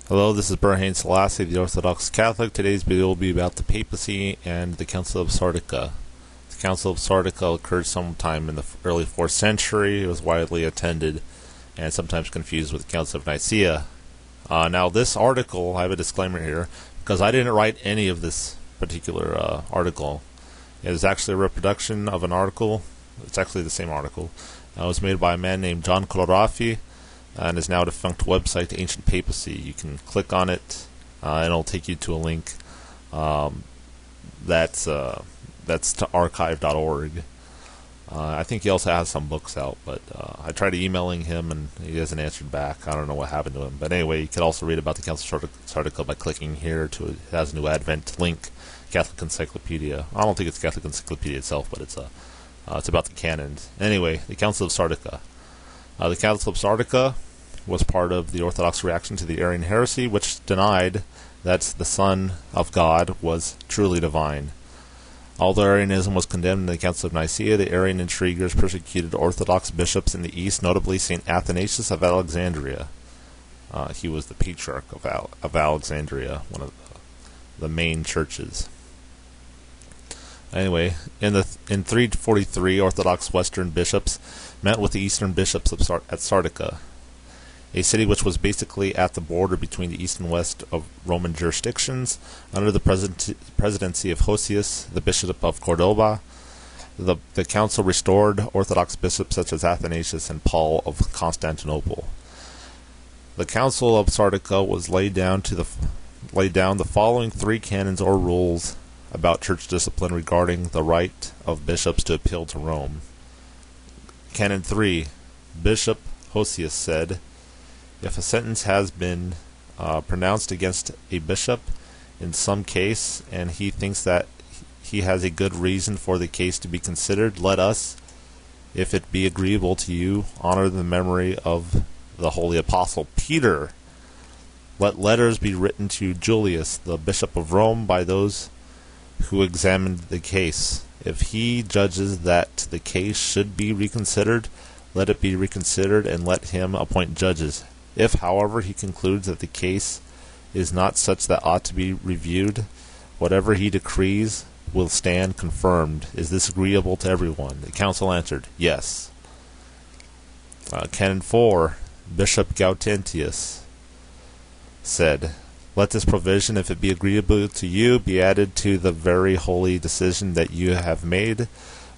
Hello, this is Saint Selassie, the Orthodox Catholic. Today's video will be about the Papacy and the Council of Sardica. The Council of Sardica occurred sometime in the early 4th century. It was widely attended and sometimes confused with the Council of Nicea. Now this article, I have a disclaimer here, because I didn't write any of this particular article. It is actually a reproduction of an article. It's actually the same article. It was made by a man named John Cordoba, and is now a defunct website, Ancient Papacy. You can click on it, and it'll take you to a link. That's to archive.org. I think he also has some books out, but I tried emailing him, and he hasn't answered back. I don't know what happened to him. But anyway, you can also read about the Council of Sardica by clicking here. It has a new Advent link, Catholic Encyclopedia. I don't think it's Catholic Encyclopedia itself, but it's about the canons. Anyway, the Council of Sardica. The Council of Sardica was part of the Orthodox reaction to the Arian heresy, which denied that the Son of God was truly divine. Although Arianism was condemned in the Council of Nicea, the Arian intriguers persecuted Orthodox bishops in the East, notably Saint Athanasius of Alexandria. He was the patriarch of Alexandria, one of the main churches. Anyway, in 343, Orthodox Western bishops met with the Eastern bishops at Sardica, a city which was basically at the border between the east and west of Roman jurisdictions. Under the presidency of Hosius, the bishop of Cordoba, the council restored Orthodox bishops such as Athanasius and Paul of Constantinople. The Council of Sardica was laid down the following three canons or rules about church discipline regarding the right of bishops to appeal to Rome. Canon 3. Bishop Hosius said, if a sentence has been pronounced against a bishop in some case, and he thinks that he has a good reason for the case to be considered, let us, if it be agreeable to you, honor the memory of the holy apostle Peter. Let letters be written to Julius, the bishop of Rome, by those who examined the case. If he judges that the case should be reconsidered, let it be reconsidered, and let him appoint judges. If, however, he concludes that the case is not such that ought to be reviewed, whatever he decrees will stand confirmed. Is this agreeable to everyone? The council answered, yes. Canon 4, Bishop Gaudentius said, let this provision, if it be agreeable to you, be added to the very holy decision that you have made.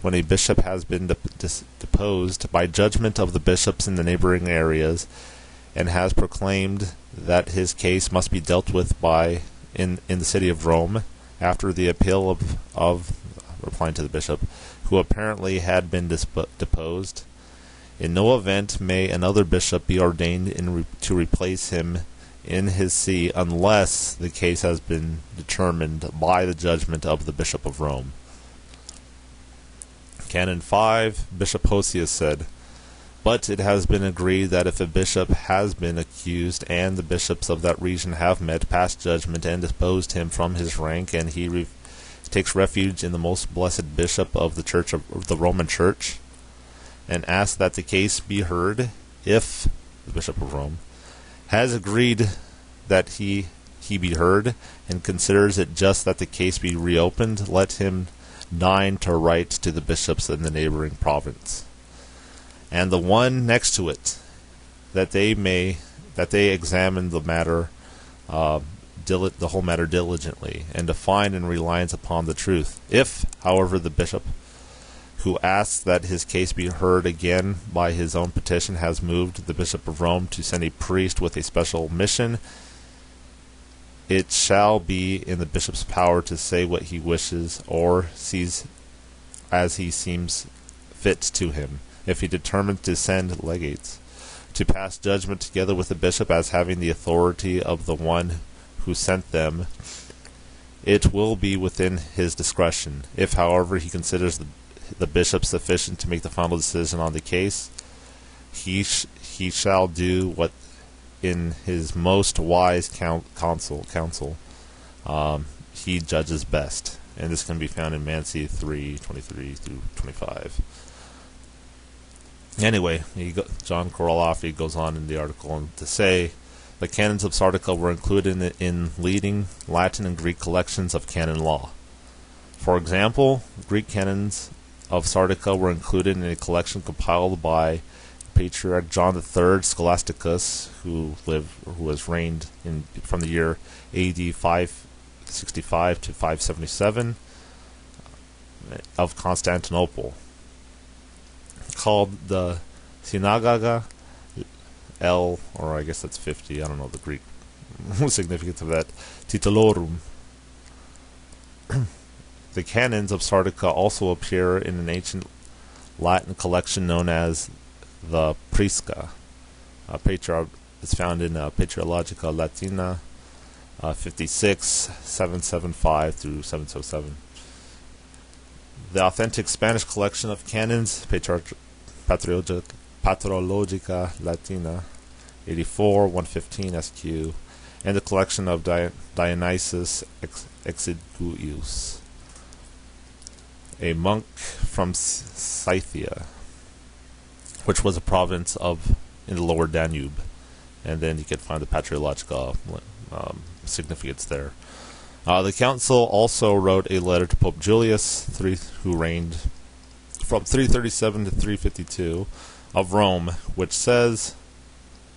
When a bishop has been deposed by judgment of the bishops in the neighboring areas, and has proclaimed that his case must be dealt with in the city of Rome, after the appeal of replying to the bishop, who apparently had been deposed, in no event may another bishop be ordained to replace him in his see, unless the case has been determined by the judgment of the Bishop of Rome. Canon 5, Bishop Hosius said, but it has been agreed that if a bishop has been accused, and the bishops of that region have met, passed judgment, and deposed him from his rank, and he takes refuge in the most blessed bishop of the Church of the Roman Church, and asks that the case be heard, if the Bishop of Rome has agreed that he be heard, and considers it just that the case be reopened, let him deign to write to the bishops in the neighboring province, and the one next to it, that they examine the matter, the whole matter diligently, and to find in reliance upon the truth. If, however, the bishop who asks that his case be heard again by his own petition has moved the Bishop of Rome to send a priest with a special mission, it shall be in the bishop's power to say what he wishes or sees as he seems fit to him. If he determines to send legates to pass judgment together with the bishop as having the authority of the one who sent them, it will be within his discretion. If, however, he considers the bishop sufficient to make the final decision on the case, he shall do what in his most wise counsel he judges best. And this can be found in Mansi 3:23 through 25. Anyway, John Cordoba goes on in the article to say The canons of Sardica were included in leading Latin and Greek collections of canon law. For example, Greek canons of Sardica were included in a collection compiled by Patriarch John III Scholasticus, who was reigned from the year AD 565 to 577 of Constantinople, called the Synagoga L, or I guess that's 50, I don't know the Greek significance of that, Titulorum. The canons of Sardica also appear in an ancient Latin collection known as the Prisca. It's found in Patriologica Latina 56, 775 through 707. The authentic Spanish collection of canons, Patrologica Latina 84, 115 SQ, and the collection of Dionysius Exiguus, a monk from Scythia, which was a province in the lower Danube, and then you can find the patriological significance there. The council also wrote a letter to Pope Julius, who reigned from 337 to 352 of Rome, which says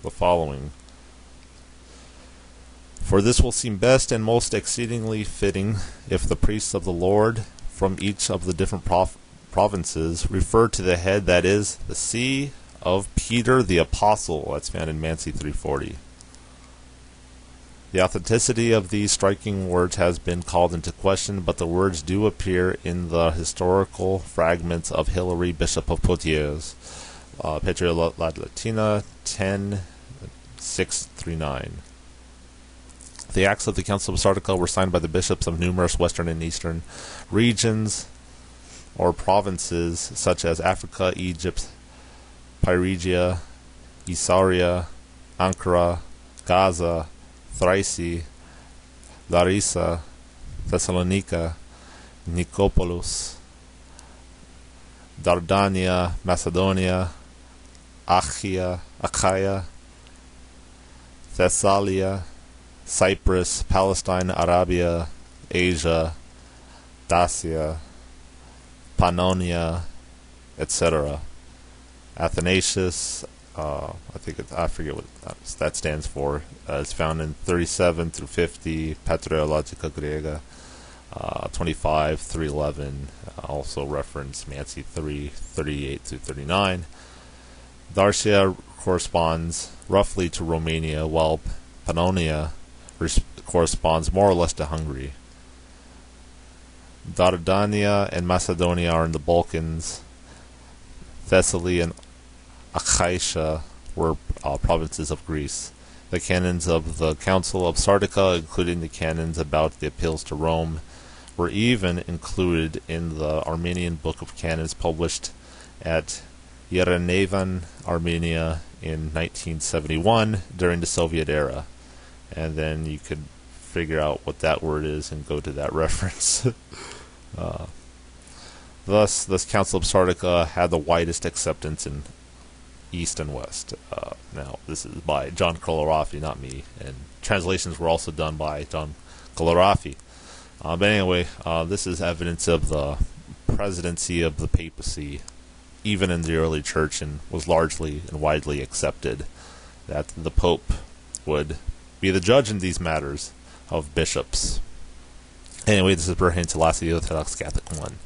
the following: "For this will seem best and most exceedingly fitting if the priests of the Lord from each of the different provinces refer to the head that is the see of Peter the Apostle." That's found in Mansi 340. The authenticity of these striking words has been called into question, but the words do appear in the historical fragments of Hilary, Bishop of Poitiers, Patriologia Latina 10:639. The acts of the Council of Sardica were signed by the bishops of numerous western and eastern regions or provinces such as Africa, Egypt, Phrygia, Isauria, Ankara, Gaza, Thrace, Larissa, Thessalonica, Nicopolis, Dardania, Macedonia, Achaia, Thessalia, Cyprus, Palestine, Arabia, Asia, Dacia, Pannonia, etc. Athanasius, I forget what that stands for. It's found in 37 through 50, Patriologica Griega 25 through 11, also reference Mansi 3, 38 through 39. Dacia corresponds roughly to Romania, while Pannonia corresponds more or less to Hungary. Dardania and Macedonia are in the Balkans. Thessaly and Achaia were provinces of Greece. The canons of the Council of Sardica, including the canons about the appeals to Rome, were even included in the Armenian Book of Canons published at Yerevan, Armenia in 1971 during the Soviet era. And then you could figure out what that word is and go to that reference. Thus, this Council of Sardica had the widest acceptance in East and West. Now, this is by John Colarafi, not me, and translations were also done by John Colarafi. But anyway, this is evidence of the presidency of the papacy, even in the early church, and was largely and widely accepted, that the Pope would be the judge in these matters of bishops. Anyway, this is Berhan Talassi, the Orthodox Catholic 1.